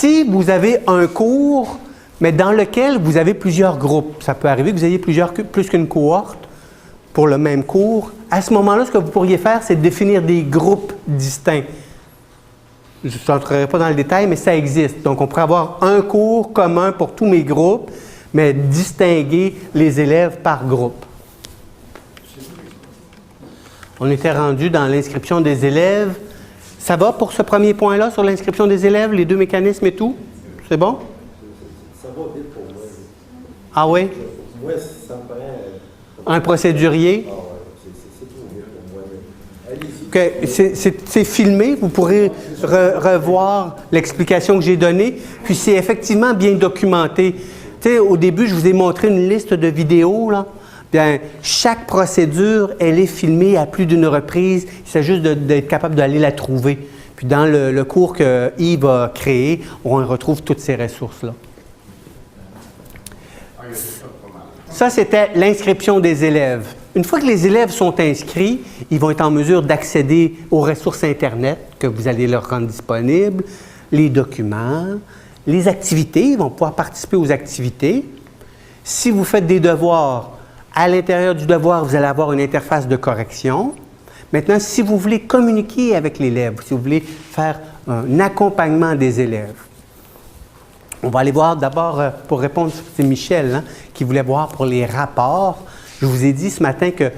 Si vous avez un cours, mais dans lequel vous avez plusieurs groupes, ça peut arriver que vous ayez plus qu'une cohorte pour le même cours, à ce moment-là, ce que vous pourriez faire, c'est définir des groupes distincts. Je n'entrerai pas dans le détail, mais ça existe. Donc, on pourrait avoir un cours commun pour tous mes groupes, mais distinguer les élèves par groupe. On était rendu dans l'inscription des élèves. Ça va pour ce premier point-là sur l'inscription des élèves, les deux mécanismes et tout? C'est bon? Ça va vite pour moi. Ah oui? Moi, ça me paraît... Un procédurier? Ah ouais, c'est trop vite pour moi. Allez-y. Okay. C'est filmé, vous pourrez revoir l'explication que j'ai donnée, puis c'est effectivement bien documenté. Tu sais, au début, je vous ai montré une liste de vidéos, là. Bien, chaque procédure, elle est filmée à plus d'une reprise. Il s'agit juste d'être capable d'aller la trouver. Puis dans le cours que Yves a créé, on retrouve toutes ces ressources-là. Ça, c'était l'inscription des élèves. Une fois que les élèves sont inscrits, ils vont être en mesure d'accéder aux ressources Internet que vous allez leur rendre disponibles, les documents, les activités. Ils vont pouvoir participer aux activités. Si vous faites des devoirs, à l'intérieur du devoir, vous allez avoir une interface de correction. Maintenant, si vous voulez communiquer avec l'élève, si vous voulez faire un accompagnement des élèves, on va aller voir d'abord, pour répondre, c'est Michel hein, qui voulait voir pour les rapports. Je vous ai dit ce matin que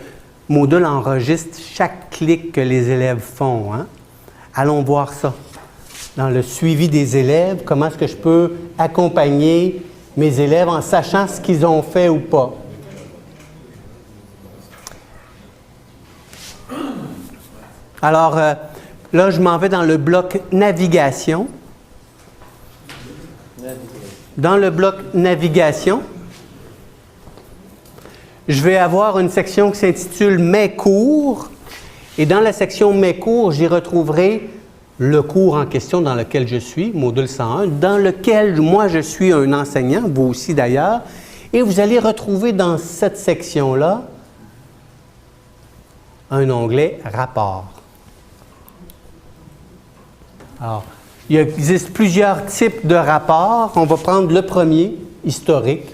Moodle enregistre chaque clic que les élèves font. Hein. Allons voir ça. Dans le suivi des élèves, comment est-ce que je peux accompagner mes élèves en sachant ce qu'ils ont fait ou pas. Alors, là, je m'en vais dans le bloc navigation. Dans le bloc navigation, je vais avoir une section qui s'intitule « Mes cours ». Et dans la section « Mes cours », j'y retrouverai le cours en question dans lequel je suis, Module 101, dans lequel moi je suis un enseignant, vous aussi d'ailleurs. Et vous allez retrouver dans cette section-là un onglet « Rapport ». Alors, il existe plusieurs types de rapports. On va prendre le premier, historique.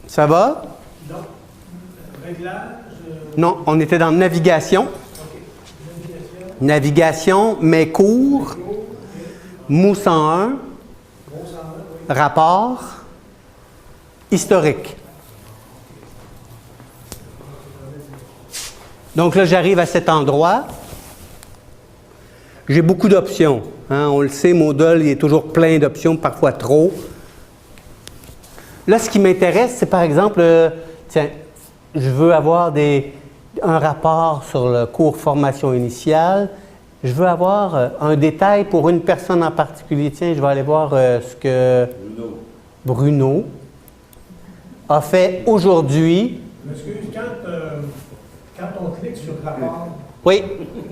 Ça va? Non. Réglage? Non, on était dans navigation. Okay. Navigation, mes cours, MOU 101, rapport, historique. Donc là, j'arrive à cet endroit. J'ai beaucoup d'options. Hein? On le sait, Moodle, il est toujours plein d'options, parfois trop. Là, ce qui m'intéresse, c'est par exemple, tiens, je veux avoir un rapport sur le cours formation initiale. Je veux avoir un détail pour une personne en particulier. Tiens, je vais aller voir ce que Bruno a fait aujourd'hui. Excuse, quand on clique sur rapport, oui,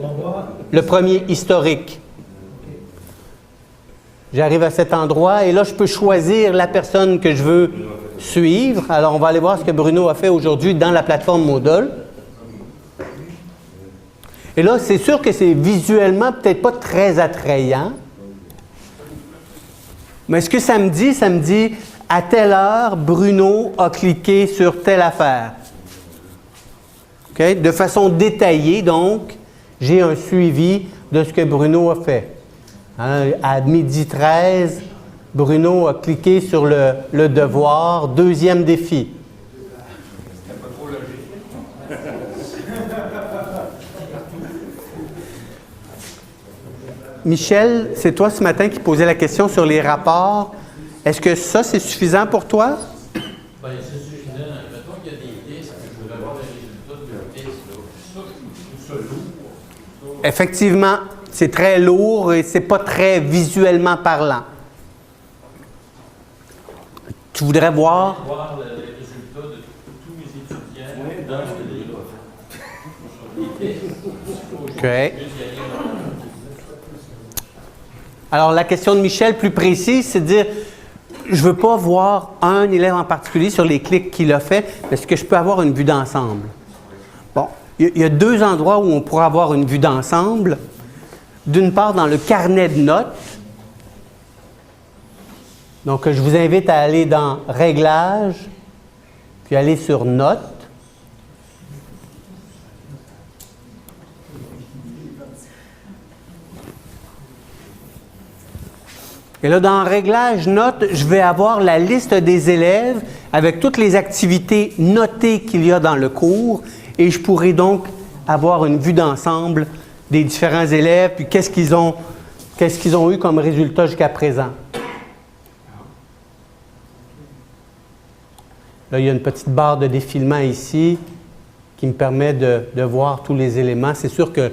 on voit le premier historique. J'arrive à cet endroit et là, je peux choisir la personne que je veux suivre. Alors, on va aller voir ce que Bruno a fait aujourd'hui dans la plateforme Moodle. Et là, c'est sûr que c'est visuellement peut-être pas très attrayant. Mais ce que ça me dit, à telle heure, Bruno a cliqué sur telle affaire. Okay? De façon détaillée, donc, j'ai un suivi de ce que Bruno a fait. Hein, à 12h13, Bruno a cliqué sur le devoir, deuxième défi. C'était pas trop logique. Michel, c'est toi ce matin qui posais la question sur les rapports. Est-ce que ça, c'est suffisant pour toi? Bien, c'est suffisant. Mettons qu'il y a des tests, je voudrais voir les résultats de tests. Ça, je trouve ça lourd. Effectivement, c'est très lourd et c'est pas très visuellement parlant. Tu voudrais voir? Voir les résultats de tous mes étudiants dans ce livre. OK. Alors, la question de Michel, plus précise, c'est de dire, je ne veux pas voir un élève en particulier sur les clics qu'il a fait, mais est-ce que je peux avoir une vue d'ensemble? Bon, il y a deux endroits où on pourra avoir une vue d'ensemble. D'une part, dans le carnet de notes. Donc, je vous invite à aller dans « Réglages », puis aller sur « Notes ». Et là, dans « Réglages notes », je vais avoir la liste des élèves avec toutes les activités notées qu'il y a dans le cours et je pourrai donc avoir une vue d'ensemble des différents élèves puis qu'est-ce qu'ils ont eu comme résultat jusqu'à présent. Là, il y a une petite barre de défilement ici qui me permet de voir tous les éléments. C'est sûr que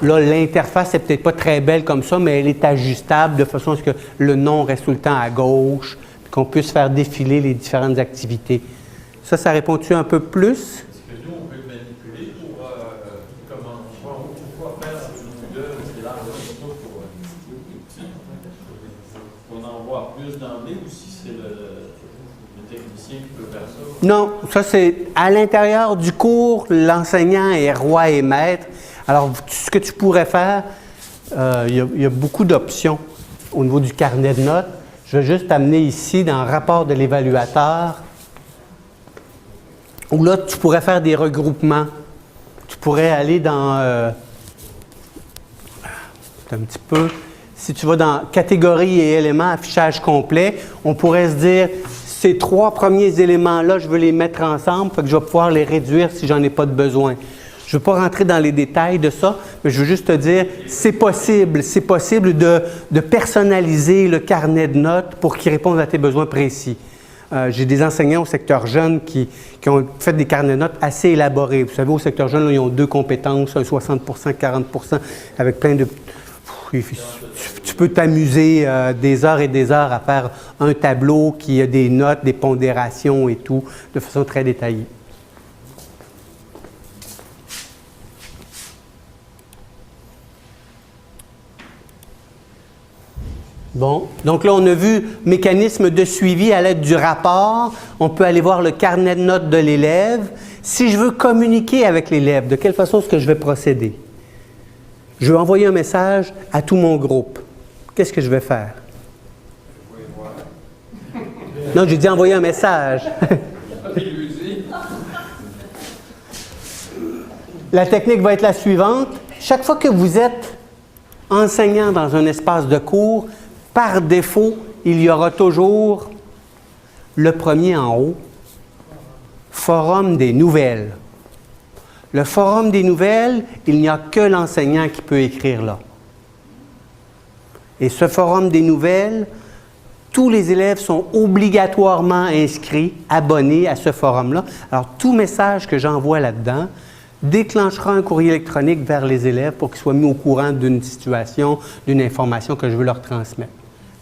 là, l'interface n'est peut-être pas très belle comme ça, mais elle est ajustable de façon à ce que le nom reste tout le temps à gauche, puis qu'on puisse faire défiler les différentes activités. Ça répond-tu un peu plus? Est-ce que nous, on peut le manipuler pour pourquoi faire une œuvre, c'est là, pour en voir plus d'emblée, ou si c'est le technicien qui peut faire ça? Non, ça c'est à l'intérieur du cours, l'enseignant est roi et maître. Alors, ce que tu pourrais faire, il y a beaucoup d'options au niveau du carnet de notes. Je vais juste t'amener ici dans le rapport de l'évaluateur, où là, tu pourrais faire des regroupements. Tu pourrais aller dans... un petit peu... Si tu vas dans catégories et éléments, affichage complet, on pourrait se dire, ces trois premiers éléments-là, je veux les mettre ensemble, fait que je vais pouvoir les réduire si j'en ai pas de besoin. Je ne veux pas rentrer dans les détails de ça, mais je veux juste te dire, c'est possible de personnaliser le carnet de notes pour qu'il réponde à tes besoins précis. J'ai des enseignants au secteur jeune qui ont fait des carnets de notes assez élaborés. Vous savez, au secteur jeune, là, ils ont deux compétences, un 60 40 avec plein de... Tu peux t'amuser des heures et des heures à faire un tableau qui a des notes, des pondérations et tout, de façon très détaillée. Bon, donc là, on a vu mécanisme de suivi à l'aide du rapport. On peut aller voir le carnet de notes de l'élève. Si je veux communiquer avec l'élève, de quelle façon est-ce que je vais procéder? Je veux envoyer un message à tout mon groupe. Qu'est-ce que je vais faire? Non, j'ai dit envoyer un message. La technique va être la suivante. Chaque fois que vous êtes enseignant dans un espace de cours, par défaut, il y aura toujours le premier en haut, Forum des nouvelles. Le Forum des nouvelles, il n'y a que l'enseignant qui peut écrire là. Et ce Forum des nouvelles, tous les élèves sont obligatoirement inscrits, abonnés à ce forum-là. Alors, tout message que j'envoie là-dedans déclenchera un courrier électronique vers les élèves pour qu'ils soient mis au courant d'une situation, d'une information que je veux leur transmettre.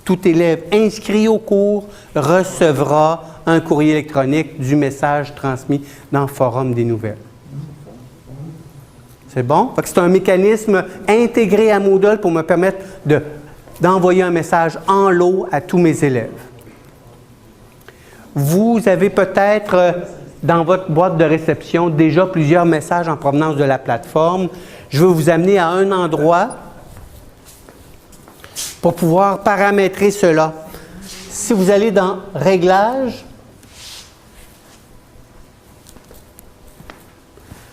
Tout élève inscrit au cours recevra un courrier électronique du message transmis dans le Forum des nouvelles. C'est bon? C'est un mécanisme intégré à Moodle pour me permettre d'envoyer un message en lot à tous mes élèves. Vous avez peut-être dans votre boîte de réception déjà plusieurs messages en provenance de la plateforme. Je veux vous amener à un endroit pour pouvoir paramétrer cela. Si vous allez dans « Réglages »,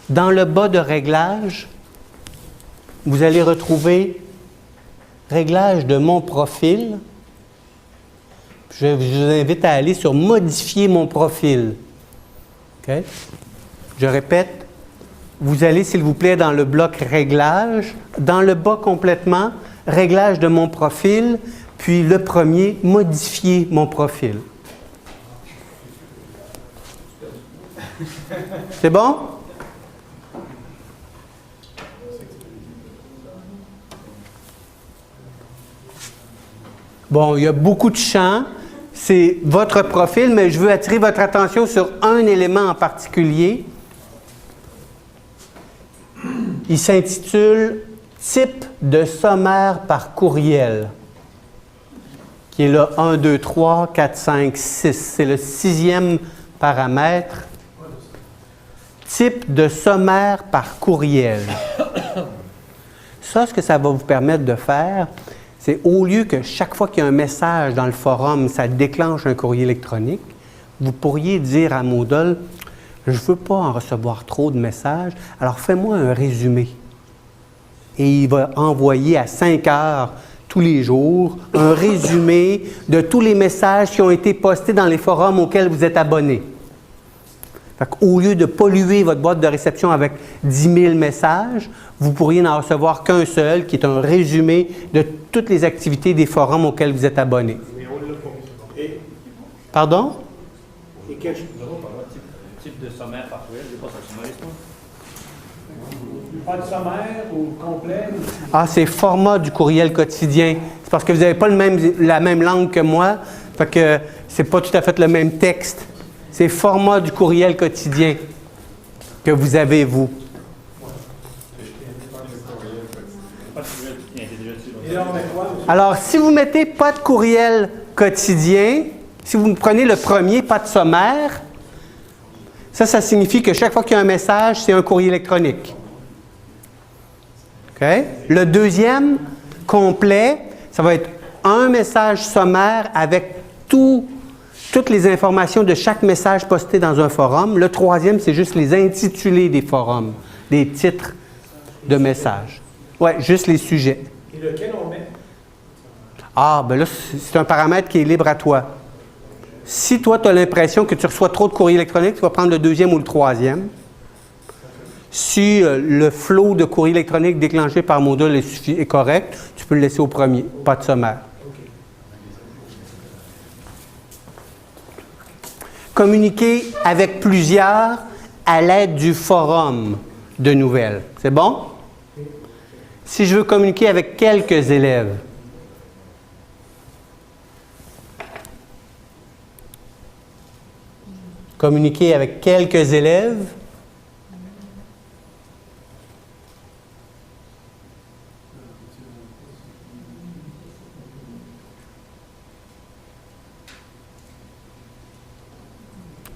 dans le bas de « Réglages », vous allez retrouver « Réglages de mon profil ». Je vous invite à aller sur « Modifier mon profil ». Okay? Je répète, vous allez, s'il vous plaît, dans le bloc « Réglages », dans le bas complètement, « Réglages de mon profil », puis le premier, « Modifier mon profil ». C'est bon? Bon, il y a beaucoup de champs. C'est votre profil, mais je veux attirer votre attention sur un élément en particulier. Il s'intitule « Type de sommaire par courriel », qui est le 1, 2, 3, 4, 5, 6. C'est le 6e paramètre. type de sommaire par courriel. Ça, ce que ça va vous permettre de faire, c'est au lieu que chaque fois qu'il y a un message dans le forum, ça déclenche un courrier électronique, vous pourriez dire à Moodle, je ne veux pas en recevoir trop de messages, alors fais-moi un résumé. Et il va envoyer à 5 heures tous les jours un résumé de tous les messages qui ont été postés dans les forums auxquels vous êtes abonné. Au lieu de polluer votre boîte de réception avec 10 000 messages, vous pourriez n'en recevoir qu'un seul, qui est un résumé de toutes les activités des forums auxquels vous êtes abonné. Mais on l'a pas. Et, Pardon? et quel... Type de sommaire par courriel, je ne sais pas si c'est ça. Pas de sommaire ou complet? Ah, c'est format du courriel quotidien. C'est parce que vous n'avez pas la même langue que moi, fait que c'est pas tout à fait le même texte. C'est format du courriel quotidien que vous avez, vous. Et là, on met quoi? Alors, si vous mettez pas de courriel quotidien, si vous prenez le premier, pas de sommaire, ça signifie que chaque fois qu'il y a un message, c'est un courrier électronique. OK? Le deuxième, complet, ça va être un message sommaire avec toutes les informations de chaque message posté dans un forum. Le troisième, c'est juste les intitulés des forums, des titres de messages. Oui, juste les sujets. Et lequel on met? Ah, ben là, c'est un paramètre qui est libre à toi. Si toi, tu as l'impression que tu reçois trop de courriers électroniques, tu vas prendre le deuxième ou le troisième. Si le flot de courrier électronique déclenché par Moodle est correct, tu peux le laisser au premier, pas de sommaire. Communiquer avec plusieurs à l'aide du forum de nouvelles. C'est bon? Si je veux communiquer avec quelques élèves, communiquer avec quelques élèves,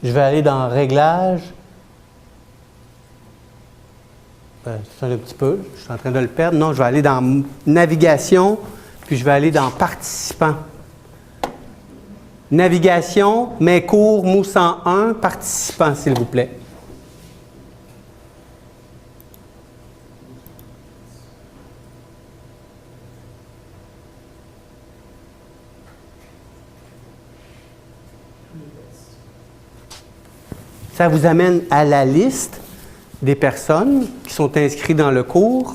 je vais aller dans Réglages. C'est un petit peu, je suis en train de le perdre. Non, je vais aller dans Navigation, puis je vais aller dans Participants. Navigation, mes cours, MOOC 101, Participants, s'il vous plaît. Ça vous amène à la liste des personnes qui sont inscrites dans le cours.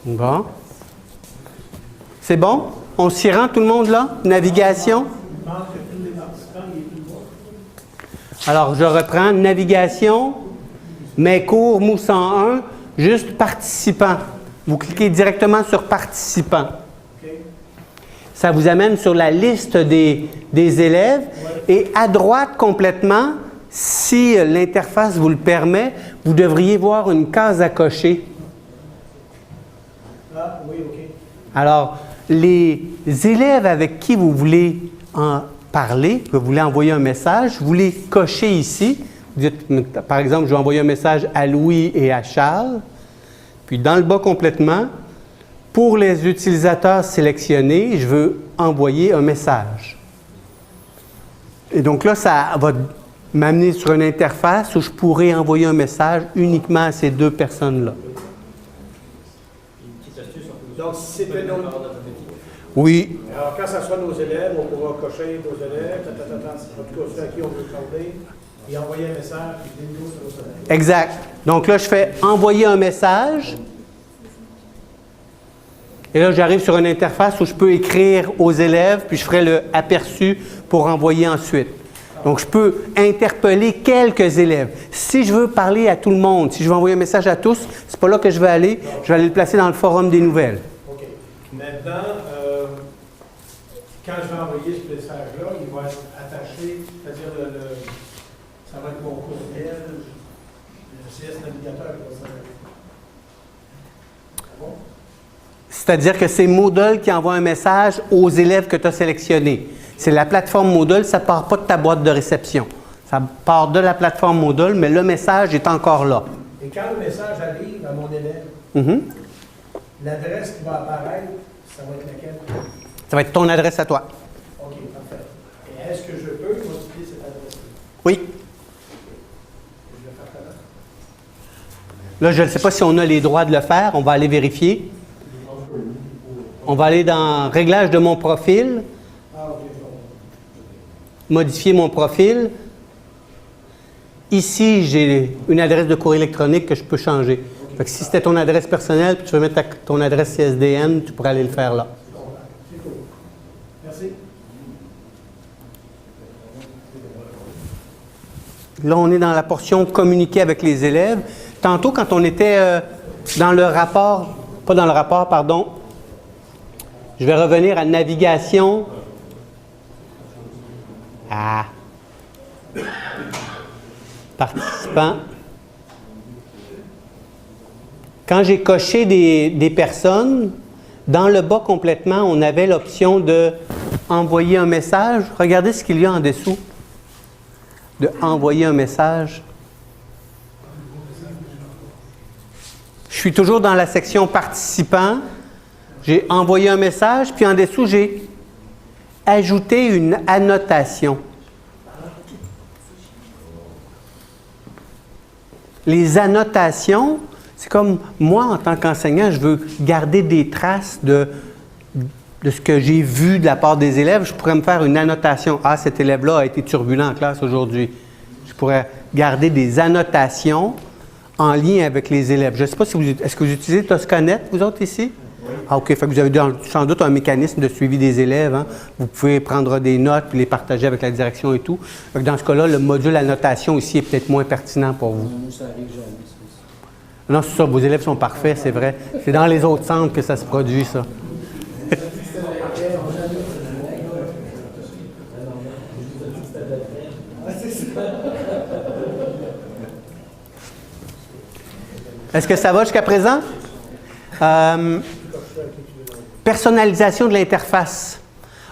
Bon. C'est bon? On s'y rend tout le monde là? Navigation? Alors, je reprends. Navigation, mes cours, MOOC 101, juste participants. Vous cliquez directement sur participants. Ça vous amène sur la liste des élèves. Et à droite complètement, si l'interface vous le permet, vous devriez voir une case à cocher. Ah, oui, OK. Alors, les élèves avec qui vous voulez en parler, que vous voulez envoyer un message, vous les cochez ici. Vous dites, par exemple, je vais envoyer un message à Louis et à Charles. Puis dans le bas complètement, pour les utilisateurs sélectionnés, je veux envoyer un message. Et donc là, ça va m'amener sur une interface où je pourrais envoyer un message uniquement à ces deux personnes-là. Donc, si c'était nos... Oui. Alors, quand ça soit nos élèves, on pourra cocher nos élèves, en tout cas ceux à qui on veut parler, et envoyer un message, puis bingo sur nos élèves. Exact. Donc là, je fais envoyer un message. Et là, j'arrive sur une interface où je peux écrire aux élèves, puis je ferai le aperçu pour envoyer ensuite. Donc, je peux interpeller quelques élèves. Si je veux parler à tout le monde, si je veux envoyer un message à tous, c'est pas là que je vais aller. Je vais aller le placer dans le forum des nouvelles. OK. Maintenant, quand je vais envoyer ce message-là, il va être attaché, c'est-à-dire ça va être mon courriel, le CS navigateur qui va s'arrêter. Bon? C'est-à-dire que c'est Moodle qui envoie un message aux élèves que tu as sélectionnés. C'est la plateforme Moodle, ça ne part pas de ta boîte de réception. Ça part de la plateforme Moodle, mais le message est encore là. Et quand le message arrive à mon élève, l'adresse qui va apparaître, ça va être laquelle? Ça va être ton adresse à toi. OK, parfait. Et est-ce que je peux modifier cette adresse-là? Oui. Je vais faire comment? Là, je ne sais pas si on a les droits de le faire. On va aller vérifier. On va aller dans « Réglage de mon profil ». Ah, OK. Modifier mon profil. Ici, j'ai une adresse de courrier électronique que je peux changer. Fait que si c'était ton adresse personnelle, puis tu veux mettre ton adresse CSDN, tu pourrais aller le faire là. C'est cool. Merci. Là, on est dans la portion communiquer avec les élèves. Tantôt, quand on était dans le rapport, pas dans le rapport, pardon, je vais revenir à navigation. Ah. Participants. Quand j'ai coché des personnes, dans le bas complètement, on avait l'option de envoyer un message. Regardez ce qu'il y a en dessous. De envoyer un message. Je suis toujours dans la section participants. J'ai envoyé un message, puis en dessous, j'ai ajouté une annotation. Les annotations, c'est comme moi, en tant qu'enseignant, je veux garder des traces de ce que j'ai vu de la part des élèves. Je pourrais me faire une annotation. Ah, cet élève-là a été turbulent en classe aujourd'hui. Je pourrais garder des annotations en lien avec les élèves. Je ne sais pas si est-ce que vous utilisez Toscanet, vous autres ici? Oui. Ah, OK. Fait que vous avez sans doute un mécanisme de suivi des élèves. Hein? Vous pouvez prendre des notes et les partager avec la direction et tout. Fait que dans ce cas-là, le module annotation ici est peut-être moins pertinent pour vous. Ça arrive jamais, ça. Non, c'est ça. Vos élèves sont parfaits, c'est vrai. C'est dans les autres centres que ça se produit, ça. Est-ce que ça va jusqu'à présent? Personnalisation de l'interface.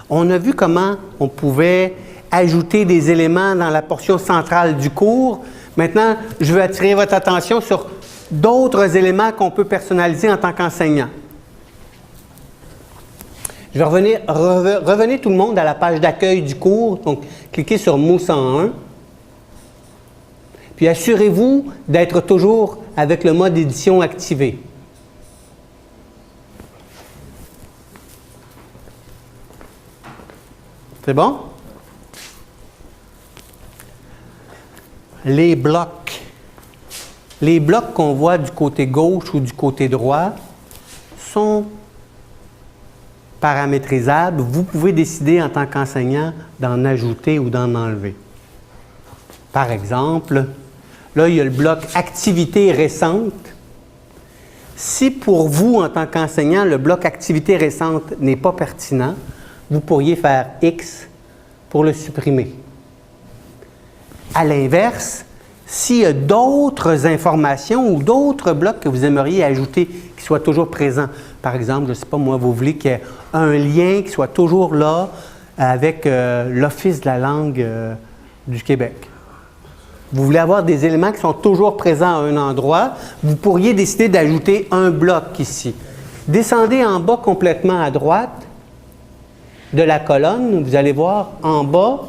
On a vu comment on pouvait ajouter des éléments dans la portion centrale du cours. Maintenant, je veux attirer votre attention sur d'autres éléments qu'on peut personnaliser en tant qu'enseignant. Je vais revenez tout le monde à la page d'accueil du cours. Donc, cliquez sur Mot 101. Puis assurez-vous d'être toujours avec le mode édition activé. C'est bon? Les blocs. Les blocs qu'on voit du côté gauche ou du côté droit sont paramétrisables. Vous pouvez décider en tant qu'enseignant d'en ajouter ou d'en enlever. Par exemple, là, il y a le bloc « Activités récentes ». Si pour vous, en tant qu'enseignant, le bloc « Activités récentes » n'est pas pertinent, vous pourriez faire X pour le supprimer. À l'inverse, s'il y a d'autres informations ou d'autres blocs que vous aimeriez ajouter qui soient toujours présents, par exemple, je ne sais pas moi, vous voulez qu'il y ait un lien qui soit toujours là avec l'Office de la langue du Québec. Vous voulez avoir des éléments qui sont toujours présents à un endroit, vous pourriez décider d'ajouter un bloc ici. Descendez en bas complètement à droite de la colonne, vous allez voir en bas,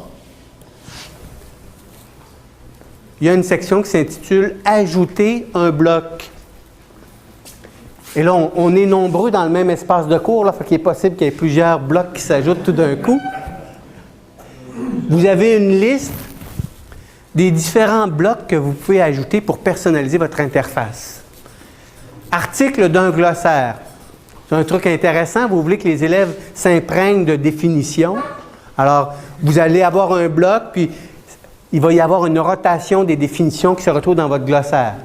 il y a une section qui s'intitule « Ajouter un bloc ». Et là, on est nombreux dans le même espace de cours, là, fait qu'il est possible qu'il y ait plusieurs blocs qui s'ajoutent tout d'un coup. Vous avez une liste des différents blocs que vous pouvez ajouter pour personnaliser votre interface. Article d'un glossaire. C'est un truc intéressant. Vous voulez que les élèves s'imprègnent de définitions. Alors, vous allez avoir un bloc, puis il va y avoir une rotation des définitions qui se retrouvent dans votre glossaire.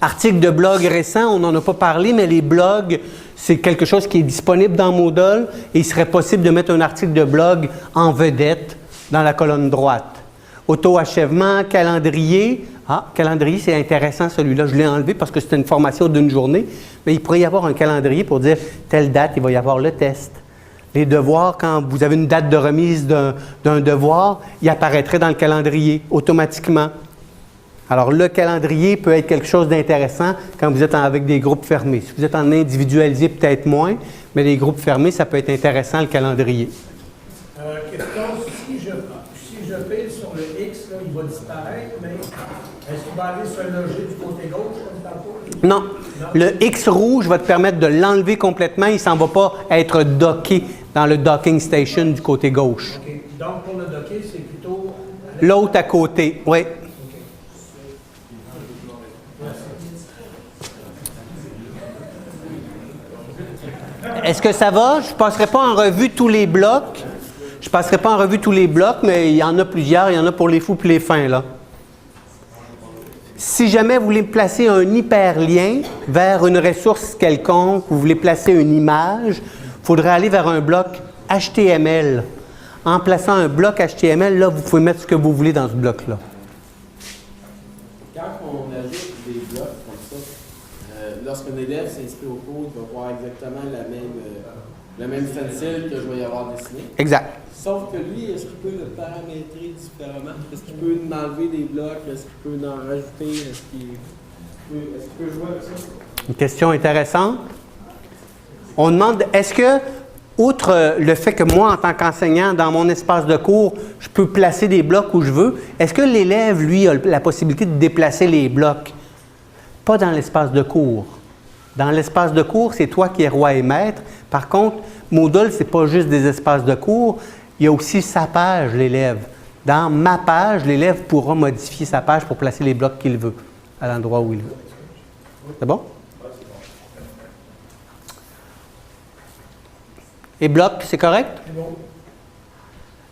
Article de blog récent, on n'en a pas parlé, mais les blogs, c'est quelque chose qui est disponible dans Moodle et il serait possible de mettre un article de blog en vedette dans la colonne droite. Auto-achèvement, calendrier. Ah, calendrier, c'est intéressant celui-là. Je l'ai enlevé parce que c'était une formation d'une journée. Mais il pourrait y avoir un calendrier pour dire telle date, il va y avoir le test. Les devoirs, quand vous avez une date de remise d'un devoir, il apparaîtrait dans le calendrier automatiquement. Alors, le calendrier peut être quelque chose d'intéressant quand vous êtes avec des groupes fermés. Si vous êtes en individualisé, peut-être moins, mais les groupes fermés, ça peut être intéressant, le calendrier. Question, si je pèse sur le X, là, il va disparaître, mais est-ce qu'il va aller se loger du côté gauche, comme tantôt? Non. Le X rouge va te permettre de l'enlever complètement. Il ne s'en va pas être docké dans le docking station du côté gauche. OK. Donc, pour le docker, c'est plutôt... L'autre à côté, oui. Est-ce que ça va? Je ne passerai pas en revue tous les blocs. Je ne passerai pas en revue tous les blocs, mais il y en a plusieurs. Il y en a pour les fous et les fins, là. Si jamais vous voulez placer un hyperlien vers une ressource quelconque, vous voulez placer une image, il faudrait aller vers un bloc HTML. En plaçant un bloc HTML, là, vous pouvez mettre ce que vous voulez dans ce bloc-là. Quand on ajoute des blocs comme ça, lorsqu'un élève s'inscrit au cours, il va voir exactement le même stencil que je vais y avoir dessiné. Exact. Sauf que lui, est-ce qu'il peut le paramétrer différemment? Est-ce qu'il peut enlever des blocs? Est-ce qu'il peut en rajouter? Est-ce qu'il peut jouer avec ça? Une question intéressante. On demande, est-ce que, outre le fait que moi, en tant qu'enseignant, dans mon espace de cours, je peux placer des blocs où je veux, est-ce que l'élève, lui, a la possibilité de déplacer les blocs? Pas dans l'espace de cours. Dans l'espace de cours, c'est toi qui es roi et maître. Par contre, Moodle, ce n'est pas juste des espaces de cours, il y a aussi sa page, l'élève. Dans ma page, l'élève pourra modifier sa page pour placer les blocs qu'il veut, à l'endroit où il veut. C'est bon? Et blocs, c'est correct? C'est bon.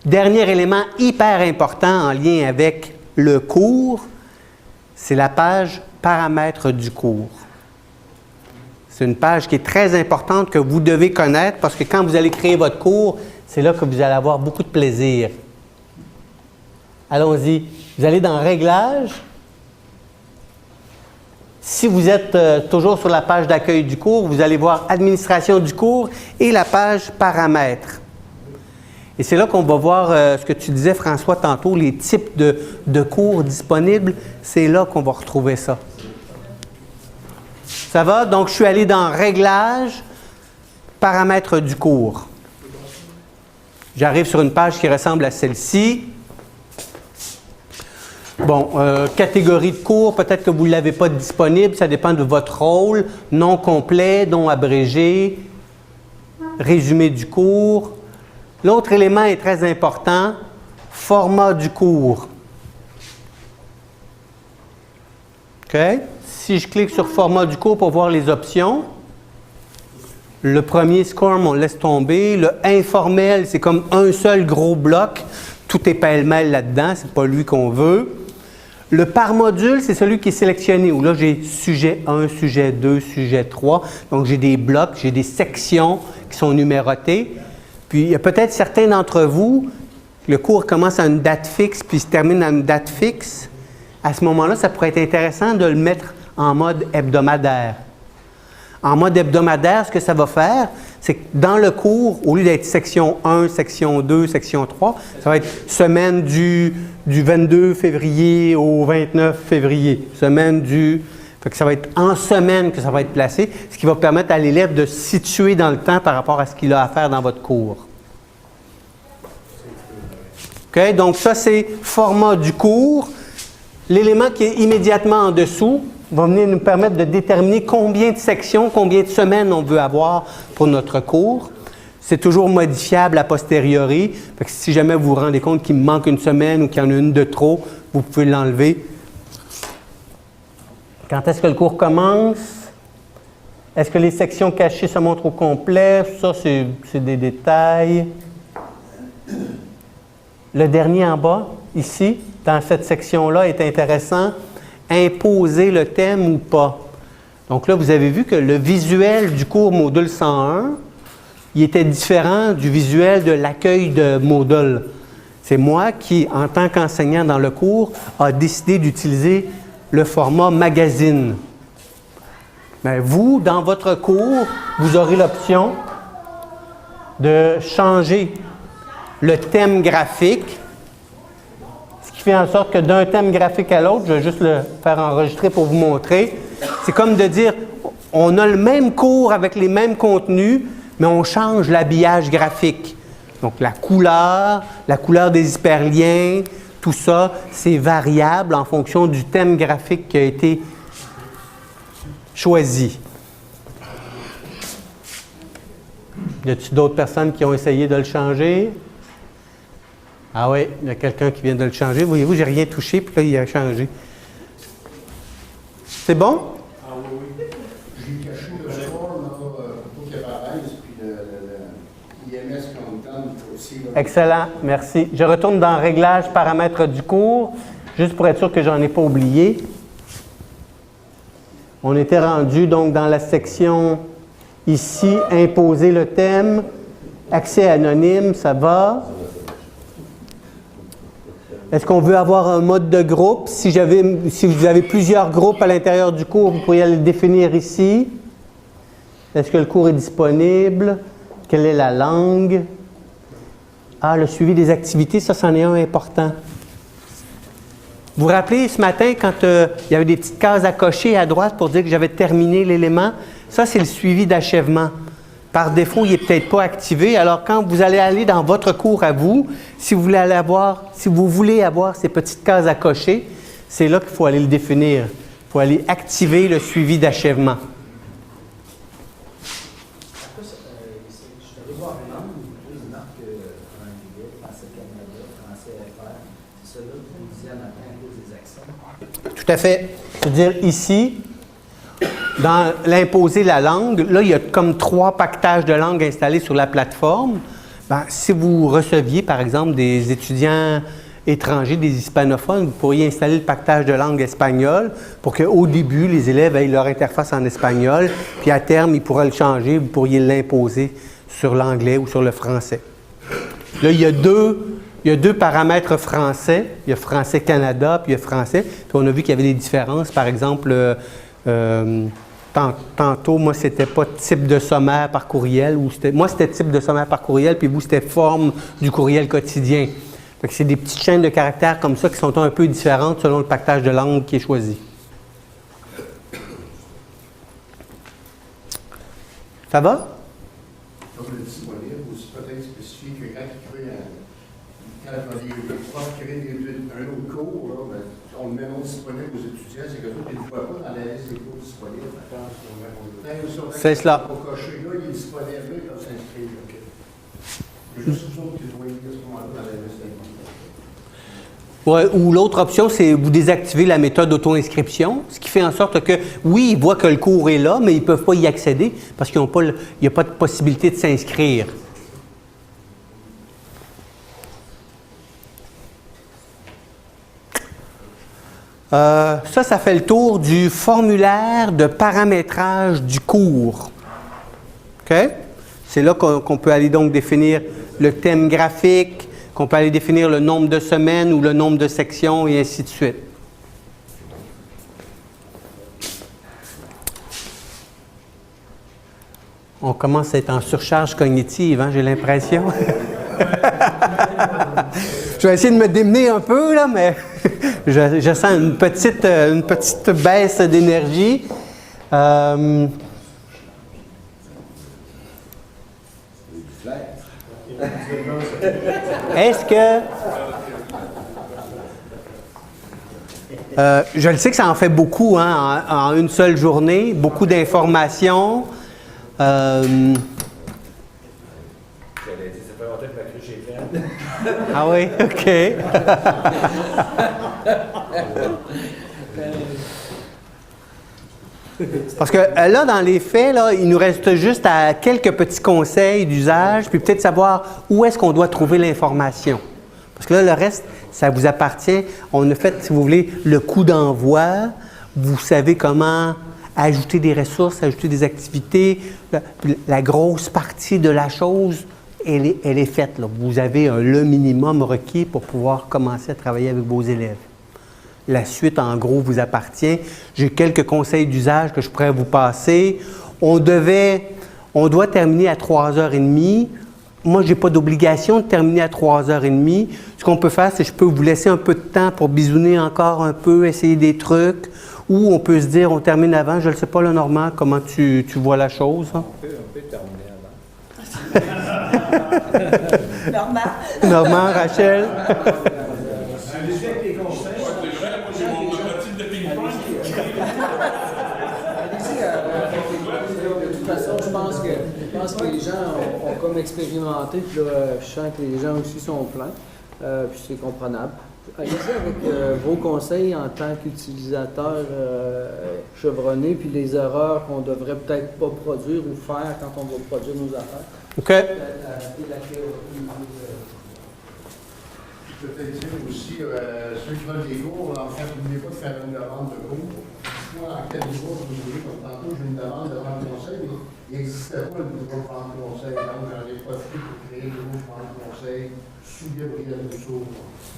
Dernier élément hyper important en lien avec le cours, c'est la page paramètres du cours. C'est une page qui est très importante que vous devez connaître parce que quand vous allez créer votre cours, c'est là que vous allez avoir beaucoup de plaisir. Allons-y. Vous allez dans Réglages. Si vous êtes toujours sur la page d'accueil du cours, vous allez voir Administration du cours et la page Paramètres. Et c'est là qu'on va voir ce que tu disais, François, tantôt, les types de cours disponibles. C'est là qu'on va retrouver ça. Ça va? Donc, je suis allé dans Réglages, Paramètres du cours. J'arrive sur une page qui ressemble à celle-ci. Bon, catégorie de cours, peut-être que vous ne l'avez pas disponible, ça dépend de votre rôle. Nom complet, nom abrégé, résumé du cours. L'autre élément est très important, format du cours. OK? Si je clique sur format du cours pour voir les options, le premier SCORM, on laisse tomber. Le informel, c'est comme un seul gros bloc. Tout est pêle-mêle là-dedans, c'est pas lui qu'on veut. Le par module, c'est celui qui est sélectionné, où là, j'ai sujet 1, sujet 2, sujet 3. Donc, j'ai des blocs, j'ai des sections qui sont numérotées. Puis, il y a peut-être certains d'entre vous, le cours commence à une date fixe, puis se termine à une date fixe. À ce moment-là, ça pourrait être intéressant de le mettre en mode hebdomadaire. En mode hebdomadaire, ce que ça va faire, c'est que dans le cours, au lieu d'être section 1, section 2, section 3, ça va être semaine du 22 février au 29 février. Semaine du... Fait que ça va être en semaine que ça va être placé, ce qui va permettre à l'élève de se situer dans le temps par rapport à ce qu'il a à faire dans votre cours. OK? Donc ça, c'est format du cours. L'élément qui est immédiatement en dessous va venir nous permettre de déterminer combien de sections, combien de semaines on veut avoir pour notre cours. C'est toujours modifiable a posteriori. Fait que si jamais vous vous rendez compte qu'il me manque une semaine ou qu'il y en a une de trop, vous pouvez l'enlever. Quand est-ce que le cours commence? Est-ce que les sections cachées se montrent au complet? Ça, c'est des détails. Le dernier en bas, ici, dans cette section-là, est intéressant. Imposer le thème ou pas. Donc là, vous avez vu que le visuel du cours Module 101, il était différent du visuel de l'accueil de Moodle. C'est moi qui, en tant qu'enseignant dans le cours, a décidé d'utiliser le format magazine. Mais vous, dans votre cours, vous aurez l'option de changer le thème graphique, ce qui fait en sorte que d'un thème graphique à l'autre, je vais juste le faire enregistrer pour vous montrer, c'est comme de dire, on a le même cours avec les mêmes contenus, mais on change l'habillage graphique. Donc la couleur des hyperliens, tout ça, c'est variable en fonction du thème graphique qui a été choisi. Y a-t-il d'autres personnes qui ont essayé de le changer? Ah oui, il y a quelqu'un qui vient de le changer. Voyez-vous, j'ai rien touché, puis là, il a changé. C'est bon? Ah oui, oui. J'ai caché le score là, pour qu'il apparaisse, puis l'IMS Content aussi. Là. Excellent, merci. Je retourne dans Réglages, paramètres du cours, juste pour être sûr que je n'en ai pas oublié. On était rendu donc dans la section ici, imposer le thème, accès anonyme, ça va. Est-ce qu'on veut avoir un mode de groupe? Si vous avez plusieurs groupes à l'intérieur du cours, vous pourriez le définir ici. Est-ce que le cours est disponible? Quelle est la langue? Ah, le suivi des activités, ça, c'en est un important. Vous vous rappelez ce matin quand il y avait des petites cases à cocher à droite pour dire que j'avais terminé l'élément? Ça, c'est le suivi d'achèvement. Par défaut, il n'est peut-être pas activé. Alors, quand vous allez aller dans votre cours à vous, si vous voulez avoir ces petites cases à cocher, c'est là qu'il faut aller le définir. Il faut aller activer le suivi d'achèvement. Je suis allé voir langue, il marque en anglais, français Canada, français FR. C'est ça là que vous disiez à matin à cause des accents. Tout à fait. C'est-à-dire ici, dans l'imposer la langue, là, il y a comme 3 packages de langue installés sur la plateforme. Bien, si vous receviez, par exemple, des étudiants étrangers, des hispanophones, vous pourriez installer le pactage de langue espagnol pour qu'au début, les élèves aient leur interface en espagnol, puis à terme, ils pourraient le changer, vous pourriez l'imposer sur l'anglais ou sur le français. Là, il y a deux paramètres français. Il y a Français Canada, puis il y a Français. Puis on a vu qu'il y avait des différences. Par exemple, tantôt, moi, c'était pas type de sommaire par courriel. Moi, c'était type de sommaire par courriel, puis vous, c'était forme du courriel quotidien. Fait que c'est des petites chaînes de caractères comme ça qui sont un peu différentes selon le pactage de langue qui est choisi. Ça va? Comme le disponible, aussi peut-être spécifier que quand les profs créent un autre cours, là, ben, on le met non disponible aux étudiants, c'est que eux, ils ne le voient pas dans la liste des cours disponibles. C'est cela. Pour cocher là, il est disponible, là, ils peuvent s'inscrire. C'est juste vous autres qui le voyez à ce moment-là dans la liste des cours. Ouais, ou l'autre option, c'est vous désactivez la méthode d'auto-inscription, ce qui fait en sorte que, oui, ils voient que le cours est là, mais ils ne peuvent pas y accéder parce qu'il n'y a pas de possibilité de s'inscrire. Ça fait le tour du formulaire de paramétrage du cours. OK? C'est là qu'on peut aller donc définir le thème graphique, qu'on peut aller définir le nombre de semaines ou le nombre de sections et ainsi de suite. On commence à être en surcharge cognitive, hein, j'ai l'impression. Je vais essayer de me démener un peu, là, mais je sens une petite baisse d'énergie. Est-ce que... je le sais que ça en fait beaucoup, hein, en une seule journée, beaucoup d'informations. J'allais dire, ça fait longtemps que ma cruche est pleine. Ah oui, OK. Parce que là, dans les faits, là, il nous reste juste à quelques petits conseils d'usage, puis peut-être savoir où est-ce qu'on doit trouver l'information. Parce que là, le reste, ça vous appartient. On a fait, si vous voulez, le coup d'envoi. Vous savez comment ajouter des ressources, ajouter des activités. La grosse partie de la chose, elle est faite, là. Vous avez le minimum requis pour pouvoir commencer à travailler avec vos élèves. La suite, en gros, vous appartient. J'ai quelques conseils d'usage que je pourrais vous passer. On doit terminer à 3h30. moi, je n'ai pas d'obligation de terminer à 3h30. Ce qu'on peut faire, c'est que je peux vous laisser un peu de temps pour bisouner encore un peu, essayer des trucs. Ou on peut se dire, on termine avant. Je ne sais pas, là, Normand, comment tu vois la chose. Hein? On peut terminer avant. Normand, Rachel. Allez-y avec les conseils. De toute façon, je pense que les gens ont comme expérimenté, puis là, je sens que les gens aussi sont pleins, puis c'est comprenable. Allez-y avec vos conseils en tant qu'utilisateur chevronné, puis les erreurs qu'on devrait peut-être pas produire ou faire quand on va produire nos affaires. OK. Peut-être dire aussi, ceux qui veulent des cours, en fait, n'oubliez pas de faire une demande de cours. Soit en quel niveau vous voulez, comme tantôt, j'ai une demande de vente conseil, mais il n'existait pas le niveau de vente conseil. Donc, j'en ai profité pour créer le niveau de vente conseil sous Gabriel Rousseau.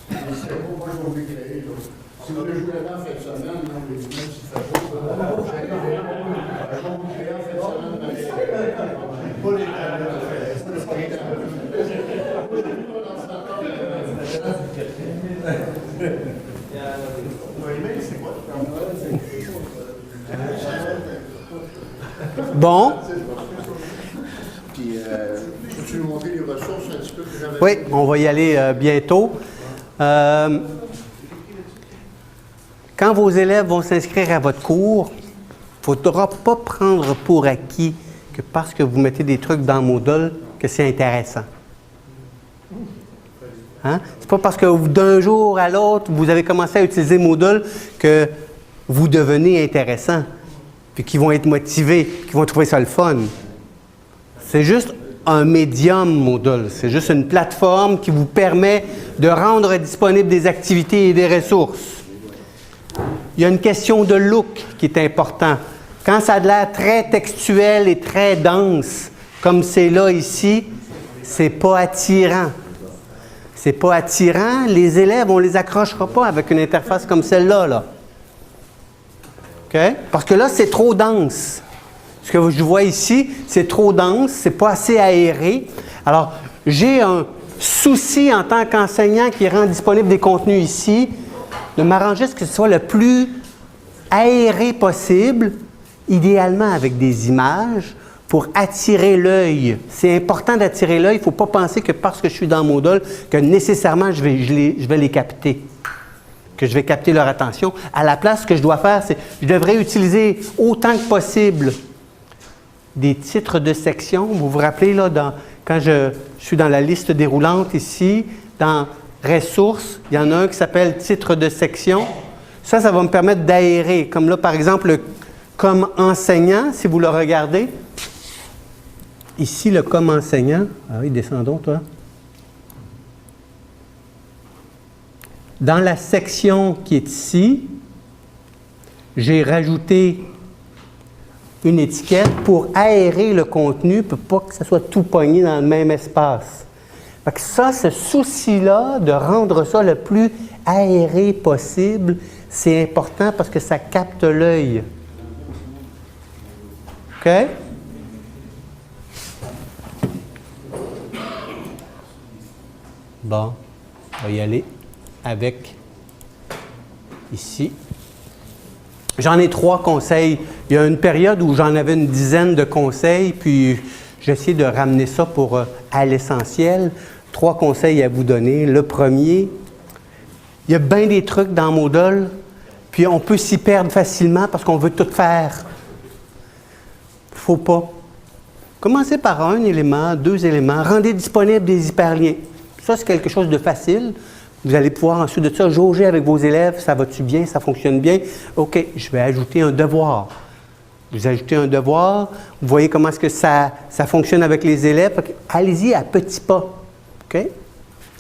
C'était pas moi qui l'ai créé. Si vous voulez jouer là en fin de semaine, non, les gens, si ça joue, je vais vous créer en fin de semaine. Pas les Bon. Puis, peux-tu nous montrer les ressources un petit peu que j'avais? Oui, on va y aller bientôt. Quand vos élèves vont s'inscrire à votre cours, il ne faudra pas prendre pour acquis que parce que vous mettez des trucs dans Moodle, que c'est intéressant. Hein? C'est pas parce que d'un jour à l'autre, vous avez commencé à utiliser Moodle que vous devenez intéressant, puis qu'ils vont être motivés, qu'ils vont trouver ça le fun. C'est juste un médium Moodle. C'est juste une plateforme qui vous permet de rendre disponibles des activités et des ressources. Il y a une question de look qui est important. Quand ça a l'air très textuel et très dense, comme c'est là ici, c'est pas attirant. C'est pas attirant. Les élèves, on les accrochera pas avec une interface comme celle-là. Là. OK? Parce que là, c'est trop dense. Ce que je vois ici, c'est trop dense, c'est pas assez aéré. Alors, j'ai un souci en tant qu'enseignant qui rend disponible des contenus ici, de m'arranger à ce que ce soit le plus aéré possible, idéalement avec des images, pour attirer l'œil. C'est important d'attirer l'œil. Il ne faut pas penser que parce que je suis dans Moodle, que nécessairement je vais les capter, que je vais capter leur attention. À la place, ce que je dois faire, c'est je devrais utiliser autant que possible des titres de section. Vous vous rappelez, là, quand je suis dans la liste déroulante ici, dans ressources, il y en a un qui s'appelle titre de section. Ça va me permettre d'aérer. Comme là, par exemple, comme enseignant, si vous le regardez, ici, le comme enseignant. Ah oui, descendons, toi. Dans la section qui est ici, j'ai rajouté une étiquette pour aérer le contenu, pour pas que ça soit tout pogné dans le même espace. Fait que ça, ce souci-là, de rendre ça le plus aéré possible, c'est important parce que ça capte l'œil. OK? Bon, on va y aller avec ici. J'en ai 3 conseils. Il y a une période où j'en avais une dizaine de conseils, puis j'ai essayé de ramener ça à l'essentiel. 3 conseils à vous donner. Le premier, il y a bien des trucs dans Moodle, puis on peut s'y perdre facilement parce qu'on veut tout faire. Il ne faut pas. Commencez par un élément, 2 éléments. Rendez disponibles des hyperliens. Ça, c'est quelque chose de facile. Vous allez pouvoir ensuite de ça jauger avec vos élèves. Ça va-tu bien? Ça fonctionne bien? OK, je vais ajouter un devoir. Vous ajoutez un devoir. Vous voyez comment est-ce que ça fonctionne avec les élèves. Allez-y à petits pas. OK? Il ne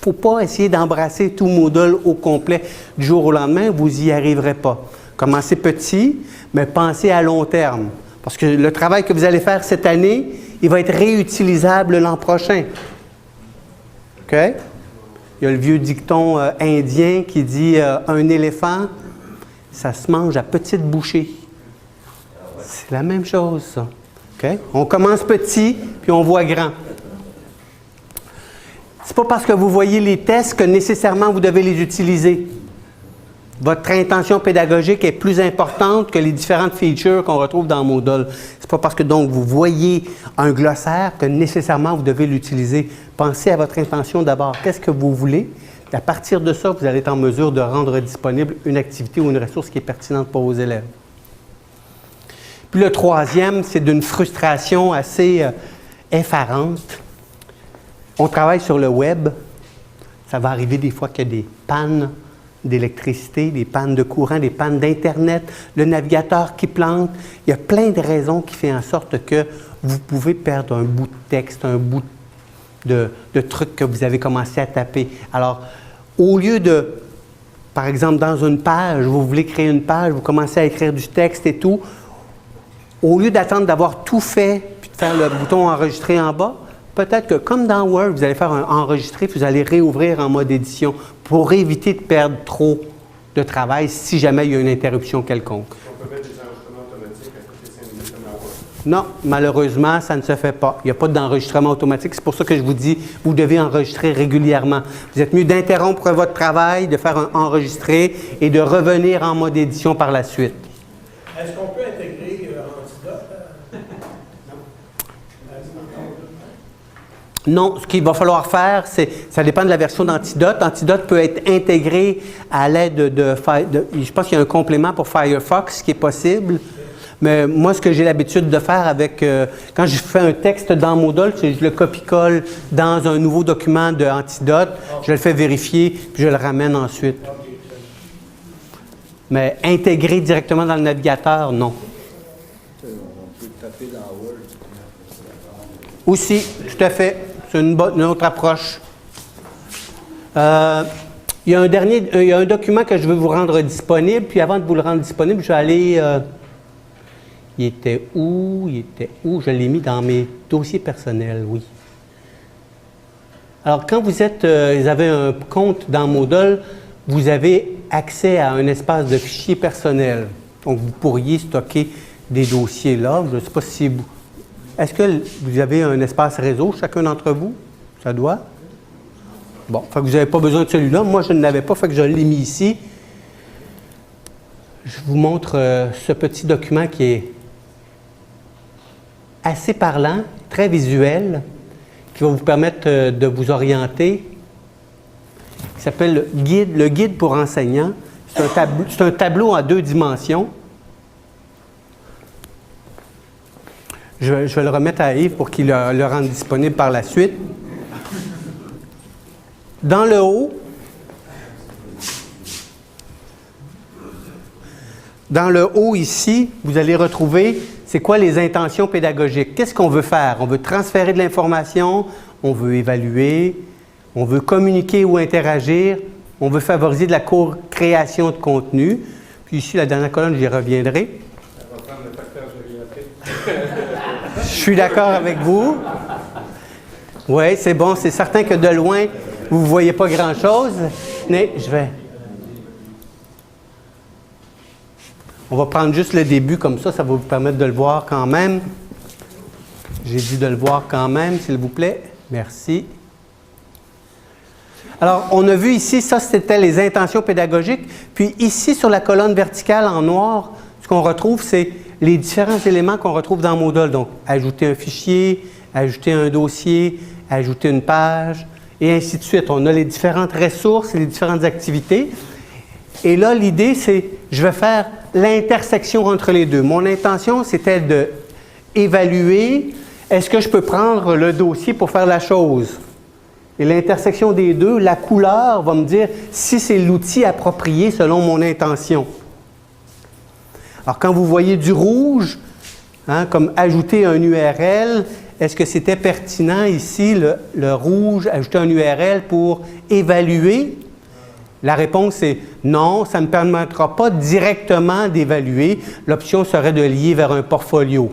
faut pas essayer d'embrasser tout Moodle au complet du jour au lendemain. Vous n'y arriverez pas. Commencez petit, mais pensez à long terme. Parce que le travail que vous allez faire cette année, il va être réutilisable l'an prochain. OK? Il y a le vieux dicton indien qui dit un éléphant, ça se mange à petite bouchée. C'est la même chose, ça. OK? On commence petit, puis on voit grand. C'est pas parce que vous voyez les tests que nécessairement vous devez les utiliser. Votre intention pédagogique est plus importante que les différentes features qu'on retrouve dans Moodle. C'est pas parce que donc vous voyez un glossaire que nécessairement vous devez l'utiliser. Pensez à votre intention d'abord. Qu'est-ce que vous voulez? À partir de ça, vous allez être en mesure de rendre disponible une activité ou une ressource qui est pertinente pour vos élèves. Puis le troisième, c'est d'une frustration assez effarante. On travaille sur le web. Ça va arriver des fois qu'il y a des pannes d'électricité, des pannes de courant, des pannes d'Internet, le navigateur qui plante. Il y a plein de raisons qui font en sorte que vous pouvez perdre un bout de texte, un bout de trucs que vous avez commencé à taper. Alors, au lieu de, par exemple, dans une page, vous voulez créer une page, vous commencez à écrire du texte et tout, au lieu d'attendre d'avoir tout fait, puis de faire le bouton « Enregistrer » en bas, peut-être que, comme dans Word, vous allez faire un « Enregistrer », puis vous allez réouvrir en mode édition pour éviter de perdre trop de travail si jamais il y a une interruption quelconque. On peut mettre des enregistrements automatiques à côté de 5 minutes comme dans Word. Non, malheureusement, ça ne se fait pas. Il n'y a pas d'enregistrement automatique. C'est pour ça que je vous dis, vous devez enregistrer régulièrement. Vous êtes mieux d'interrompre votre travail, de faire un enregistrer et de revenir en mode édition par la suite. Est-ce qu'on peut intégrer Antidote? Non, ce qu'il va falloir faire, ça dépend de la version d'Antidote. Antidote peut être intégré à l'aide je pense qu'il y a un complément pour Firefox qui est possible. Mais moi, ce que j'ai l'habitude de faire quand je fais un texte dans Moodle, c'est que je le copie-colle dans un nouveau document de Antidote, je le fais vérifier, puis je le ramène ensuite. Mais intégrer directement dans le navigateur, non. On peut taper dans Word. Aussi, tout à fait. C'est une autre approche. Il y a un document que je veux vous rendre disponible, puis avant de vous le rendre disponible, je vais aller... il était où? Je l'ai mis dans mes dossiers personnels, oui. Alors, quand vous avez un compte dans Moodle, vous avez accès à un espace de fichiers personnels. Donc, vous pourriez stocker des dossiers là. Je ne sais pas si vous... Est-ce que vous avez un espace réseau, chacun d'entre vous? Ça doit? Bon, fait que vous n'avez pas besoin de celui-là. Moi, je ne l'avais pas, fait que je l'ai mis ici. Je vous montre ce petit document qui est assez parlant, très visuel, qui va vous permettre de vous orienter. Il s'appelle le guide pour enseignants. C'est un tableau en 2 dimensions. Je vais le remettre à Yves pour qu'il le rende disponible par la suite. Dans le haut ici, vous allez retrouver c'est quoi les intentions pédagogiques. Qu'est-ce qu'on veut faire? On veut transférer de l'information, on veut évaluer, on veut communiquer ou interagir, on veut favoriser de la co-création de contenu. Puis ici, la dernière colonne, j'y reviendrai. Je suis d'accord avec vous. Oui, c'est bon. C'est certain que de loin, vous ne voyez pas grand-chose. Mais on va prendre juste le début comme ça va vous permettre de le voir quand même. J'ai dit de le voir quand même, s'il vous plaît. Merci. Alors, on a vu ici, ça, c'était les intentions pédagogiques. Puis ici, sur la colonne verticale en noir, ce qu'on retrouve, c'est les différents éléments qu'on retrouve dans Moodle. Donc, ajouter un fichier, ajouter un dossier, ajouter une page, et ainsi de suite. On a les différentes ressources et les différentes activités. Et là, l'idée, c'est, je vais faire l'intersection entre les deux. Mon intention, c'était d'évaluer, est-ce que je peux prendre le dossier pour faire la chose? Et l'intersection des deux, la couleur va me dire si c'est l'outil approprié selon mon intention. Alors, quand vous voyez du rouge, comme ajouter un URL, est-ce que c'était pertinent ici, le rouge, ajouter un URL pour évaluer? La réponse est non, ça ne permettra pas directement d'évaluer. L'option serait de lier vers un portfolio.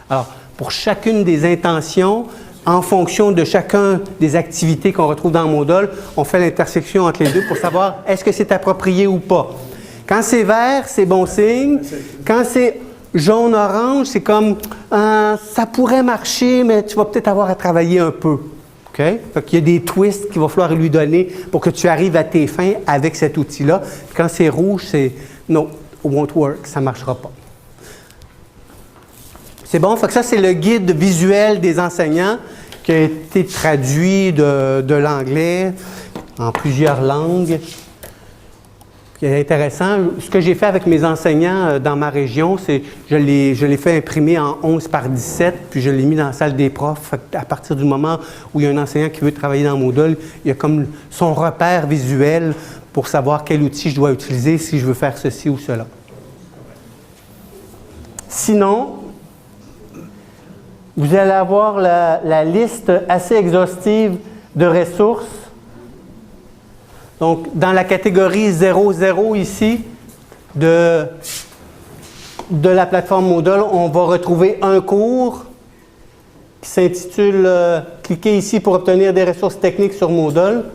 Alors, pour chacune des intentions, en fonction de chacune des activités qu'on retrouve dans Moodle, on fait l'intersection entre les deux pour savoir est-ce que c'est approprié ou pas. Quand c'est vert, c'est bon signe. Quand c'est jaune-orange, c'est comme ça pourrait marcher, mais tu vas peut-être avoir à travailler un peu. OK? Fait qu'il y a des twists qu'il va falloir lui donner pour que tu arrives à tes fins avec cet outil-là. Quand c'est rouge, c'est « No, it won't work », ça ne marchera pas. C'est bon? Fait que ça, c'est le guide visuel des enseignants qui a été traduit de l'anglais en plusieurs langues. C'est intéressant. Ce que j'ai fait avec mes enseignants dans ma région, c'est je l'ai fait imprimer en 11 par 17, puis je l'ai mis dans la salle des profs. À partir du moment où il y a un enseignant qui veut travailler dans Moodle, il y a comme son repère visuel pour savoir quel outil je dois utiliser si je veux faire ceci ou cela. Sinon, vous allez avoir la liste assez exhaustive de ressources. Donc, dans la catégorie 00 ici de la plateforme Moodle, on va retrouver un cours qui s'intitule « Cliquez ici pour obtenir des ressources techniques sur Moodle ».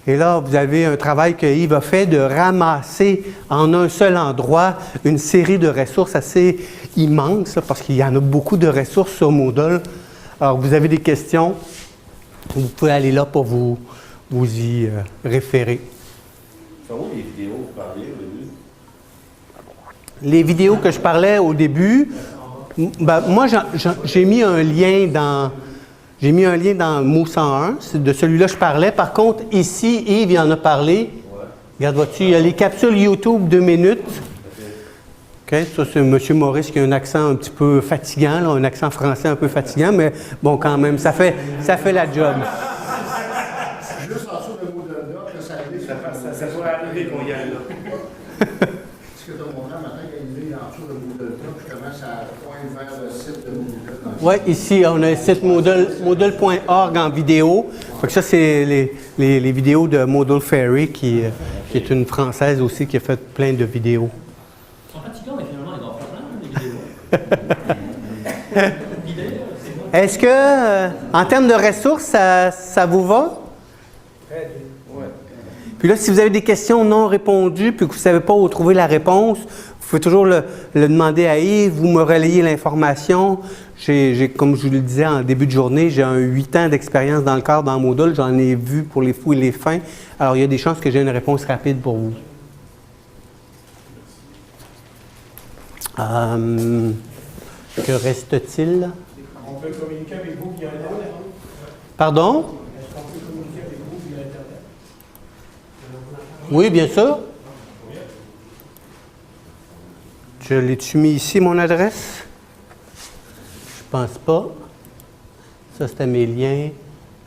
Et là, vous avez un travail que Yves a fait de ramasser en un seul endroit une série de ressources assez immenses, parce qu'il y en a beaucoup de ressources sur Moodle. Alors, vous avez des questions, vous pouvez aller là pour vous y référer. C'est où les vidéos que vous parliez au début? Les vidéos que je parlais au début, ben, moi, j'ai mis un lien dans Mo 101, c'est de celui-là que je parlais. Par contre, ici, Yves il en a parlé. Regarde, vois-tu, il y a les capsules YouTube 2 minutes. Okay, ça, c'est M. Maurice qui a un accent un petit peu fatigant, là, un accent français un peu fatigant, mais bon, quand même, ça fait la job. Juste en dessous de Moodle Doc, ça arrive. Ça pourrait arriver qu'on y aille là. Ce que tu as montré un matin, il y a en dessous de Moodle Doc, justement, ça pointe vers le site de Moodle. Oui, ici, on a le site moodle.org en vidéo. Fait que ça, c'est les vidéos de Moodle Fairy, qui est une Française aussi, qui a fait plein de vidéos. Ils sont fatigants, mais finalement, ils en font plein, les vidéos. Est-ce que, en termes de ressources, ça vous va? Puis là, si vous avez des questions non répondues, puis que vous ne savez pas où trouver la réponse, vous pouvez toujours le demander à Yves, vous me relayez l'information. Comme je vous le disais en début de journée, j'ai 8 ans d'expérience dans le cadre dans Moodle. J'en ai vu pour les fous et les fins. Alors, il y a des chances que j'ai une réponse rapide pour vous. Que reste-t-il? On peut communiquer avec vous via Internet. Pardon? Est-ce qu'on peut communiquer avec vous via Internet? Oui, bien sûr. Je l'ai-tu mis ici, mon adresse? Je pense pas. Ça, c'était mes liens.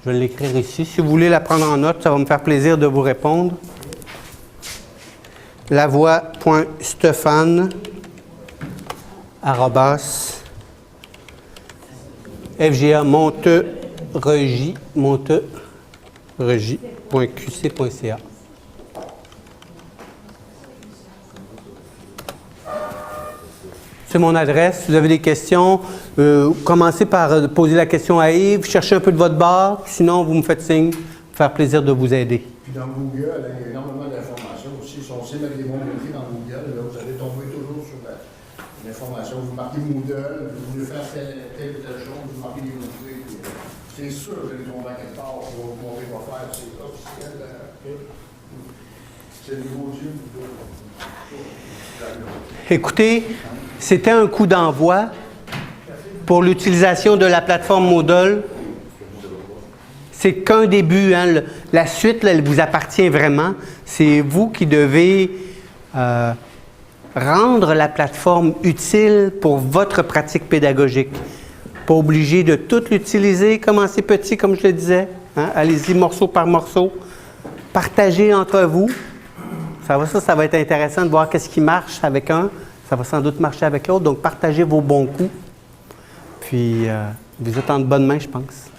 Je vais l'écrire ici. Si vous voulez la prendre en note, ça va me faire plaisir de vous répondre. lavoie.stefan@fga-monteregi.qc.ca. C'est mon adresse. Si vous avez des questions, commencez par poser la question à Yves, cherchez un peu de votre bord. Sinon, vous me faites signe. Ça va faire plaisir de vous aider. Puis dans Google, il y a énormément d'informations aussi. Si on sait mettre des mots clés dans Google, là, vous allez tomber toujours sur l'information. Vous marquez Moodle, vous voulez faire telle ou telle chose, vous marquez des mots clés. C'est sûr que vous allez tomber à quelque part pour vous montrer quoi faire. C'est officiel. C'est le nouveau Dieu. Écoutez, c'était un coup d'envoi pour l'utilisation de la plateforme Moodle. C'est qu'un début. Hein. La suite, là, elle vous appartient vraiment. C'est vous qui devez rendre la plateforme utile pour votre pratique pédagogique. Pas obligé de tout l'utiliser. Commencez petit, comme je le disais. Hein. Allez-y morceau par morceau. Partagez entre vous. Ça va être intéressant de voir qu'est-ce qui marche avec un. Ça va sans doute marcher avec l'autre. Donc, partagez vos bons coups. Puis, vous êtes en de bonnes mains, je pense.